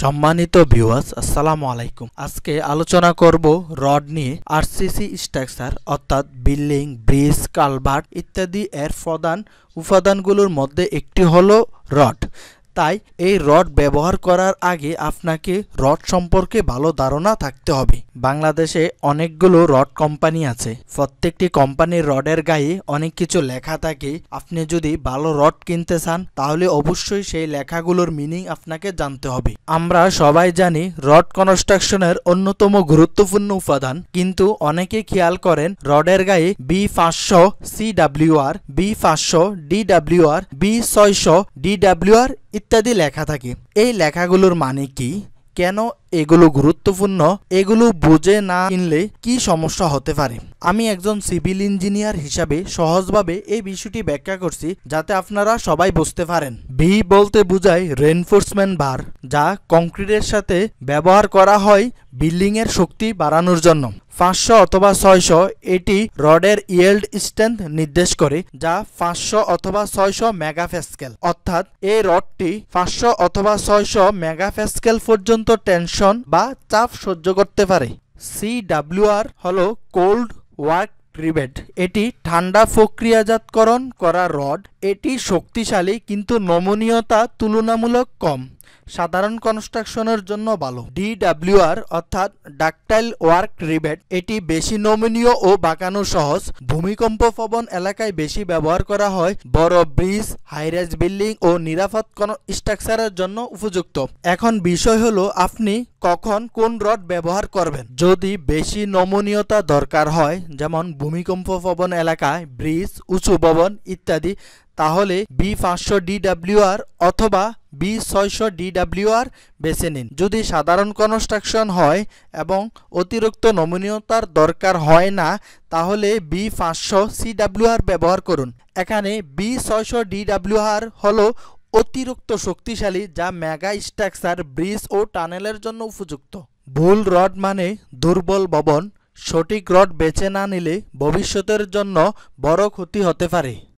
সম্মানিত ভিউয়ার্স, আসসালামু আলাইকুম। আজকে আলোচনা করব রড নিয়ে। আরসিসি স্ট্রাকচার অর্থাৎ বিল্ডিং, ব্রিজ, কালভার্ট ইত্যাদি এর প্রধান উপাদানগুলোর মধ্যে একটি হলো রড। তাই এই রড ব্যবহার করার আগে আপনাকে রড সম্পর্কে ভালো ধারণা থাকতে হবে। বাংলাদেশে অনেকগুলো রড কোম্পানি আছে। প্রত্যেকটি কোম্পানির রডের গায়ে অনেক কিছু লেখা থাকে। আপনি যদি ভালো রড কিনতে চান তাহলে অবশ্যই সেই লেখাগুলোর মিনিং আপনাকে জানতে হবে। আমরা সবাই জানি রড কনস্ট্রাকশনের অন্যতম গুরুত্বপূর্ণ উপাদান, কিন্তু অনেকে খেয়াল করেন রডের গায়ে B500 CWR, B500 DWR, B600 DWR ইত্যাদি লেখা থাকে। এই লেখাগুলোর মানে কি, কেন এগুলো গুরুত্বপূর্ণ, এগুলো বুঝে না কিনলে কি সমস্যা হতে পারে? আমি একজন সিভিল ইঞ্জিনিয়ার হিসাবে সহজভাবে এই বিষয়টি ব্যাখ্যা করছি যাতে আপনারা সবাই বুঝতে পারেন। বি বলতে বোঝায় রেনফোর্সমেন্ট বার, যা কংক্রিটের সাথে ব্যবহার করা হয় বিল্ডিং এর শক্তি বাড়ানোর জন্য। 500 অথবা 600 এটি রডের ইয়েল্ড স্ট্রেংথ নির্দেশ করে, যা 500 অথবা 600 মেগাপ্যাসকেল। অর্থাৎ এই রডটি 500 অথবা 600 মেগাপ্যাসকেল পর্যন্ত টেনশন বা চাপ সহ্য করতে পারে। CWR হলো কোল্ড ওয়ার্ক রিবেট। এটি ঠান্ডা প্রক্রিয়াজাতকরণ করা রড। এটি শক্তিশালী কিন্তু নমনীয়তা তুলনামূলক কম, সাধারণ কনস্ট্রাকশনের জন্য ভালো। DWR অর্থাৎ ডাকটাইল ওয়ার্ক রিবেট। এটি বেশি নমনীয় ও বাঁকানো সহজ। ভূমিকম্প প্রবণ এলাকায় বেশি ব্যবহার করা হয়। বড় ব্রিজ, হাইরাইজ বিল্ডিং ও নিরাপদ স্ট্রাকচারের জন্য উপযুক্ত। এখন বিষয় হলো আপনি কখন কোন রড ব্যবহার করবেন। যদি বেশি নমনীয়তা দরকার হয়, যেমন ভূমিকম্প প্রবণ এলাকায়, ব্রিজ, উঁচু ভবন ইত্যাদি, তাহলে B500 DWR অথবা B600 DWR বেছে নিন। যদি সাধারণ কনস্ট্রাকশন হয় এবং অতিরিক্ত নমনীয়তার দরকার হয় না, তাহলে B500 CWR ব্যবহার করুন। এখানে B600 DWR হলো অতিরিক্ত শক্তিশালী, যা মেগা স্ট্রাকচার, ব্রিজ ও টানেলের জন্য উপযুক্ত। ভুল রড মানে দুর্বল ভবন। সঠিক রড বেছে না নিলে ভবিষ্যতের জন্য বড় ক্ষতি হতে পারে।